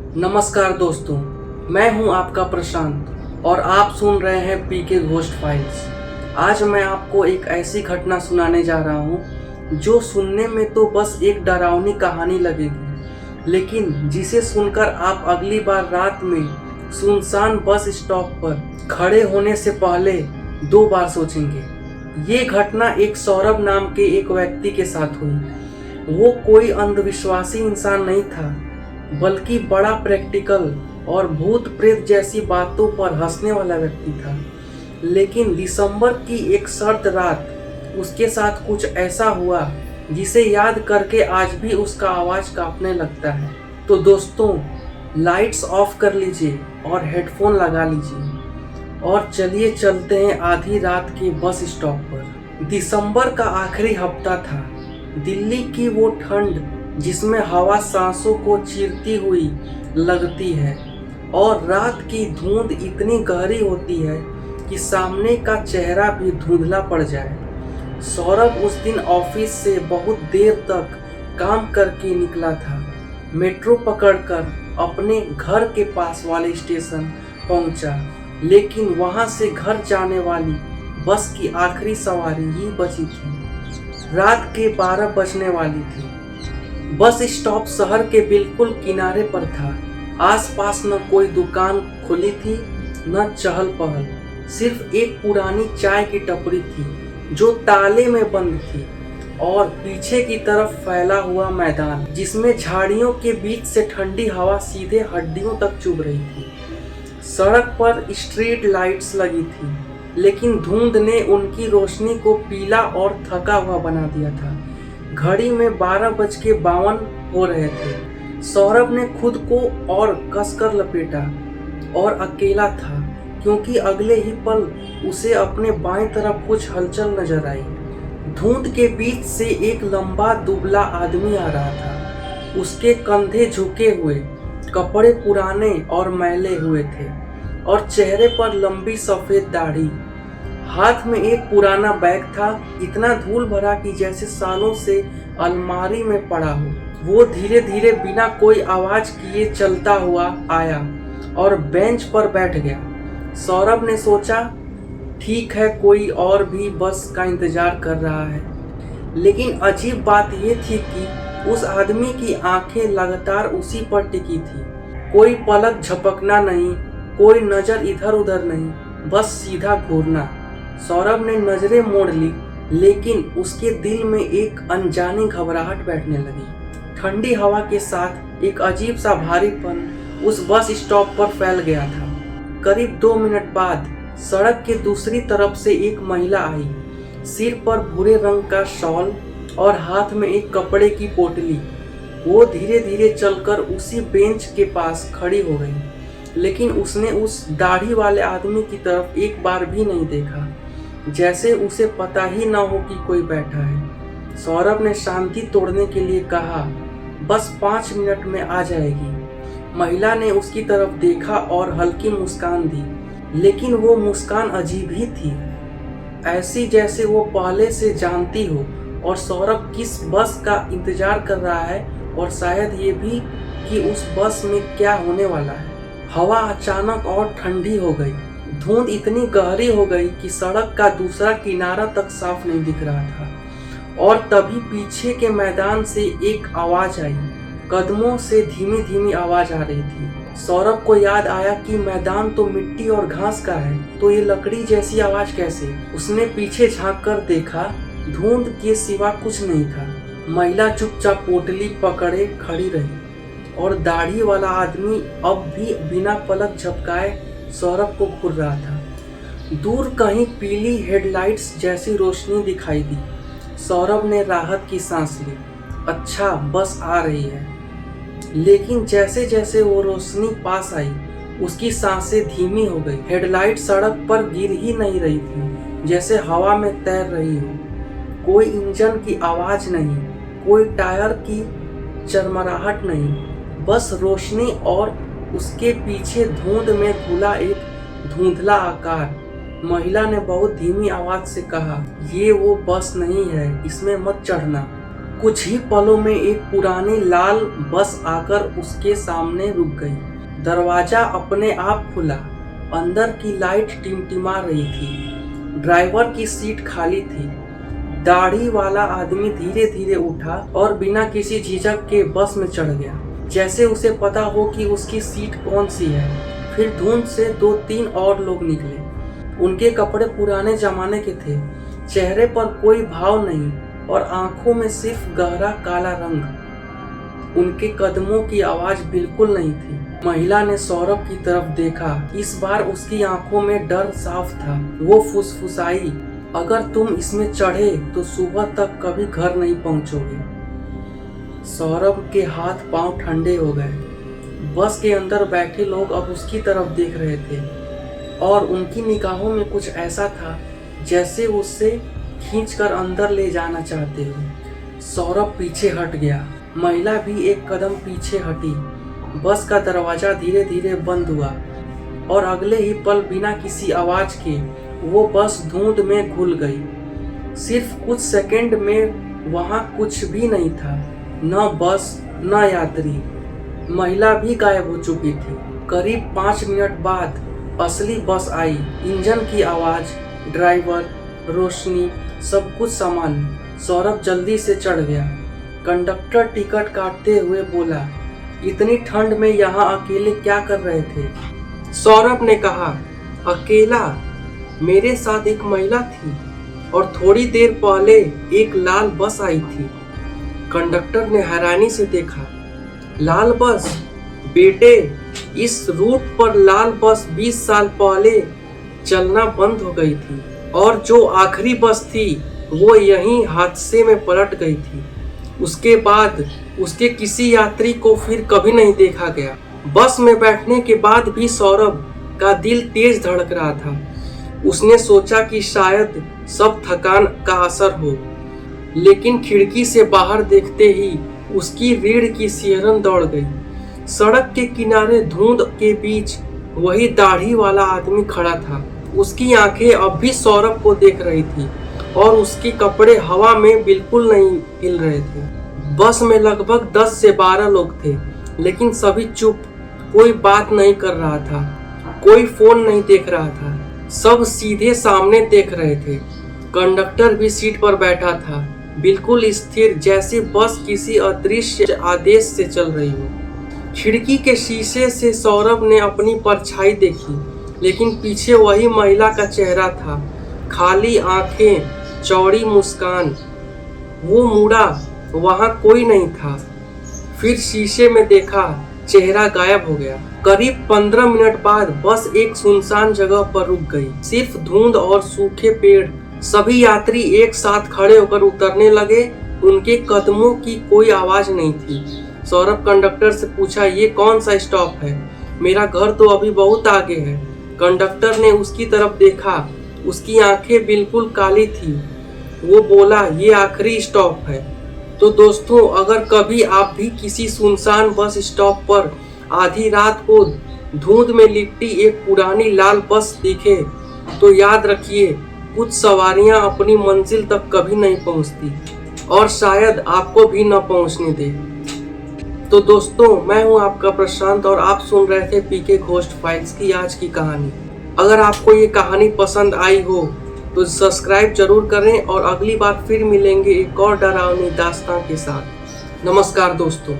नमस्कार दोस्तों, मैं हूं आपका प्रशांत और आप सुन रहे हैं पीके घोस्ट फाइल्स। आज मैं आपको एक ऐसी घटना सुनाने जा रहा हूं जो सुनने में तो बस एक डरावनी कहानी लगेगी, लेकिन जिसे सुनकर आप अगली बार रात में सुनसान बस स्टॉप पर खड़े होने से पहले 2 बार सोचेंगे। ये घटना एक सौरभ नाम के एक व्यक्ति के साथ हुई। वो कोई अंधविश्वासी इंसान नहीं था, बल्कि बड़ा प्रैक्टिकल और भूत प्रेत जैसी बातों पर हंसने वाला व्यक्ति था। लेकिन दिसंबर की एक सर्द रात उसके साथ कुछ ऐसा हुआ जिसे याद करके आज भी उसका आवाज कांपने लगता है। तो दोस्तों, लाइट्स ऑफ कर लीजिए और हेडफोन लगा लीजिए और चलिए चलते हैं आधी रात के बस स्टॉप पर। दिसंबर का आखिरी हफ्ता था। दिल्ली की वो ठंड जिसमें हवा सांसों को चीरती हुई लगती है और रात की धुंध इतनी गहरी होती है कि सामने का चेहरा भी धुंधला पड़ जाए। सौरभ उस दिन ऑफिस से बहुत देर तक काम करके निकला था। मेट्रो पकड़कर अपने घर के पास वाले स्टेशन पहुंचा, लेकिन वहां से घर जाने वाली बस की आखिरी सवारी ही बची थी। रात के 12 बजने वाली थी। बस स्टॉप शहर के बिल्कुल किनारे पर था। आसपास न कोई दुकान खुली थी, न चहल पहल। सिर्फ एक पुरानी चाय की टपरी थी जो ताले में बंद थी और पीछे की तरफ फैला हुआ मैदान जिसमें झाड़ियों के बीच से ठंडी हवा सीधे हड्डियों तक चुभ रही थी। सड़क पर स्ट्रीट लाइट्स लगी थी, लेकिन धुंध ने उनकी रोशनी को पीला और थका हुआ बना दिया था। घड़ी में 12:52 हो रहे थे। सौरभ ने खुद को और कसकर लपेटा और अकेला था, क्योंकि अगले ही पल उसे अपने बाएं तरफ कुछ हलचल नजर आई। धुंध के बीच से एक लंबा दुबला आदमी आ रहा था। उसके कंधे झुके हुए, कपड़े पुराने और मैले हुए थे और चेहरे पर लंबी सफेद दाढ़ी। हाथ में एक पुराना बैग था, इतना धूल भरा कि जैसे सालों से अलमारी में पड़ा हो। वो धीरे धीरे बिना कोई आवाज किए चलता हुआ आया और बेंच पर बैठ गया। सौरभ ने सोचा, ठीक है, कोई और भी बस का इंतजार कर रहा है। लेकिन अजीब बात यह थी कि उस आदमी की आंखें लगातार उसी पर टिकी थी। कोई पलक झपकना नहीं, कोई नजर इधर उधर नहीं, बस सीधा घूरना। सौरभ ने नजरें मोड़ ली, लेकिन उसके दिल में एक अनजानी घबराहट बैठने लगी। ठंडी हवा के साथ एक अजीब सा भारीपन उस बस स्टॉप पर फैल गया था। करीब 2 मिनट बाद सड़क के दूसरी तरफ से एक महिला आई, सिर पर भूरे रंग का शॉल और हाथ में एक कपड़े की पोटली। वो धीरे धीरे चलकर उसी बेंच के पास खड़ी हो गई, लेकिन उसने उस दाढ़ी वाले आदमी की तरफ एक बार भी नहीं देखा, जैसे उसे पता ही न हो कि कोई बैठा है। सौरभ ने शांति तोड़ने के लिए कहा, बस 5 मिनट में आ जाएगी। महिला ने उसकी तरफ देखा और हल्की मुस्कान दी, लेकिन वो मुस्कान अजीब ही थी, ऐसी जैसे वो पहले से जानती हो और सौरभ किस बस का इंतजार कर रहा है और शायद ये भी कि उस बस में क्या होने वाला है। हवा अचानक और ठंडी हो गई। धुंध इतनी गहरी हो गई कि सड़क का दूसरा किनारा तक साफ नहीं दिख रहा था। और तभी पीछे के मैदान से एक आवाज आई। कदमों से धीमी धीमी आवाज आ रही थी। सौरभ को याद आया कि मैदान तो मिट्टी और घास का है, तो ये लकड़ी जैसी आवाज कैसे? उसने पीछे झांक कर देखा, धुंध के सिवा कुछ नहीं था। महिला चुपचाप पोटली पकड़े खड़ी रही और दाढ़ी वाला आदमी अब भी बिना पलक झपकाए सौरभ को घूर रहा था। दूर कहीं पीली हेडलाइट्स जैसी रोशनी दिखाई दी। सौरभ ने राहत की सांस ली। अच्छा, बस आ रही है। लेकिन जैसे जैसे वो रोशनी पास आई, उसकी सांसें धीमी हो गई। हेडलाइट सड़क पर गिर ही नहीं रही थी, जैसे हवा में तैर रही हो। कोई इंजन की आवाज नहीं, कोई टायर की चरमराहट नहीं, बस रोशनी और उसके पीछे धुंध में घुला एक धुंधला आकार। महिला ने बहुत धीमी आवाज से कहा, ये वो बस नहीं है, इसमें मत चढ़ना। कुछ ही पलों में एक पुरानी लाल बस आकर उसके सामने रुक गई। दरवाजा अपने आप खुला। अंदर की लाइट टिमटिमा रही थी। ड्राइवर की सीट खाली थी। दाढ़ी वाला आदमी धीरे धीरे उठा और बिना किसी झिझक के बस में चढ़ गया, जैसे उसे पता हो कि उसकी सीट कौन सी है। फिर धुंध से 2-3 और लोग निकले। उनके कपड़े पुराने जमाने के थे। चेहरे पर कोई भाव नहीं और आंखों में सिर्फ गहरा काला रंग। उनके कदमों की आवाज बिल्कुल नहीं थी। महिला ने सौरभ की तरफ देखा। इस बार उसकी आंखों में डर साफ था। वो फुसफुसाई, अगर तुम इसमें चढ़े तो सुबह तक कभी घर नहीं पहुंचोगे। सौरभ के हाथ पांव ठंडे हो गए। बस के अंदर बैठे लोग अब उसकी तरफ देख रहे थे और उनकी निगाहों में कुछ ऐसा था जैसे उससे खींचकर अंदर ले जाना चाहते हो। सौरभ पीछे हट गया। महिला भी एक कदम पीछे हटी। बस का दरवाजा धीरे धीरे बंद हुआ और अगले ही पल बिना किसी आवाज के वो बस धुंध में घुल गई। सिर्फ कुछ सेकंड में वहां कुछ भी नहीं था, न बस न यात्री। महिला भी गायब हो चुकी थी। करीब 5 मिनट बाद असली बस आई। इंजन की आवाज, ड्राइवर, रोशनी, सब कुछ सामान्य। सौरभ जल्दी से चढ़ गया। कंडक्टर टिकट काटते हुए बोला, इतनी ठंड में यहाँ अकेले क्या कर रहे थे? सौरभ ने कहा, अकेला? मेरे साथ एक महिला थी और थोड़ी देर पहले एक लाल बस आई थी। कंडक्टर ने हैरानी से देखा। लाल बस? बेटे, इस रूट पर लाल बस 20 साल पहले चलना बंद हो गई थी और जो आखिरी बस थी वो यहीं हादसे में पलट गई थी। उसके बाद उसके किसी यात्री को फिर कभी नहीं देखा गया। बस में बैठने के बाद भी सौरभ का दिल तेज धड़क रहा था। उसने सोचा कि शायद सब थकान का असर हो, लेकिन खिड़की से बाहर देखते ही उसकी रीढ़ की सिहरन दौड़ गई। सड़क के किनारे धुंध के बीच वही दाढ़ी वाला आदमी खड़ा था। उसकी आंखें अब भी सौरभ को देख रही थी और उसके कपड़े हवा में बिल्कुल नहीं हिल रहे थे। बस में लगभग 10 से 12 लोग थे, लेकिन सभी चुप। कोई बात नहीं कर रहा था, कोई फोन नहीं देख रहा था। सब सीधे सामने देख रहे थे। कंडक्टर भी सीट पर बैठा था, बिल्कुल स्थिर, जैसे बस किसी अदृश्य आदेश से चल रही हो। खिड़की के शीशे से सौरभ ने अपनी परछाई देखी, लेकिन पीछे वही महिला का चेहरा था। खाली आंखें, चौड़ी मुस्कान। वो मुड़ा, वहां कोई नहीं था। फिर शीशे में देखा, चेहरा गायब हो गया। करीब 15 मिनट बाद बस एक सुनसान जगह पर रुक गई। सिर्फ धुंध और सूखे पेड़। सभी यात्री एक साथ खड़े होकर उतरने लगे। उनके कदमों की कोई आवाज नहीं थी। सौरभ कंडक्टर से पूछा, ये कौन सा स्टॉप है? मेरा घर तो अभी बहुत आगे है। कंडक्टर ने उसकी तरफ देखा। उसकी आंखें बिल्कुल काली थी। वो बोला, ये आखिरी स्टॉप है। तो दोस्तों, अगर कभी आप भी किसी सुनसान बस स्टॉप पर आधी रात को धुंध में लिपटी एक पुरानी लाल बस दिखे, तो याद रखिए, कुछ सवारियां अपनी मंजिल तक कभी नहीं पहुंचती और शायद आपको भी न पहुंचने दे। तो दोस्तों, मैं हूं आपका प्रशांत और आप सुन रहे थे पीके घोस्ट फाइल्स की आज की कहानी। अगर आपको ये कहानी पसंद आई हो तो सब्सक्राइब जरूर करें और अगली बार फिर मिलेंगे एक और डरावनी दास्तां के साथ। नमस्कार दोस्तों।